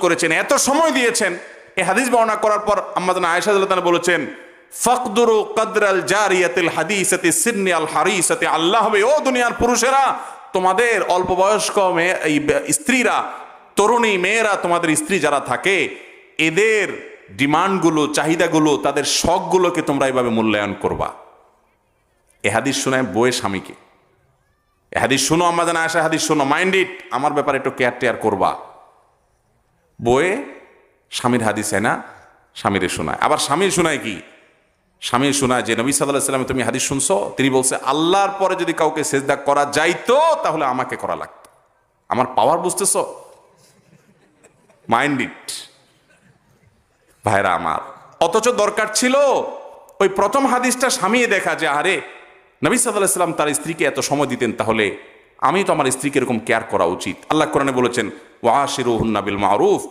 করেছেন, এত সময় দিয়েছেন। এই হাদিস বর্ণনা করার পর আম্মা জান আয়েশা রাদিয়াল্লাহু তাআলা বলেছেন, ফাকদুরু কদরাল জারিয়াতিল হাদিসাতি সিন্নি আল হারিসাতি, আল্লাহ হবে, ও দুনিয়ার পুরুষেরা, তোমাদের অল্প বয়স্ক স্ত্রীরা, তরুণী মেয়েরা, তোমাদের স্ত্রী যারা থাকে, এদের ডিমান্ডগুলো, চাহিদাগুলো, তাদের শখগুলোকে তোমরা এইভাবে মূল্যায়ন করবা। এ হাদিস শোনায় বউয়ের স্বামীকে, এ হাদিস শোনো আম্মা জান আয়েশা, হাদিস শোনো, মাইন্ড ইট, আমার ব্যাপারে একটু কেয়ার করবা। বউয়ে স্বামীর হাদিস না স্বামীরে শোনায়। আবার স্বামীর শোনায় কি? স্বামীর শোনায় যে নবী সাল্লাল্লাহু আলাইহি ওয়াসাল্লাম, তুমি হাদিস শুনছো, তিনি বলছে আল্লাহর পরে যদি কাউকে সেজদা করা যাইতো তাহলে আমাকে করা লাগতো। আমার পাওয়ার বুঝতেছো? মাইন্ড ইট ভাইরা আমার। অথচ দরকার ছিল ওই প্রথম হাদিসটা স্বামীয়ে দেখা, যে আরে নবী সাল্লাল্লাহু আলাইহি ওয়াসাল্লাম তার স্ত্রীকে এত সময় দিতেন, তাহলে আমি তো আমার স্ত্রীকে এরকম কেয়ার করা উচিত। আল্লাহ কোরআনে বলেছেন, ওয়াশিরুহুন্না বিল মারুফ,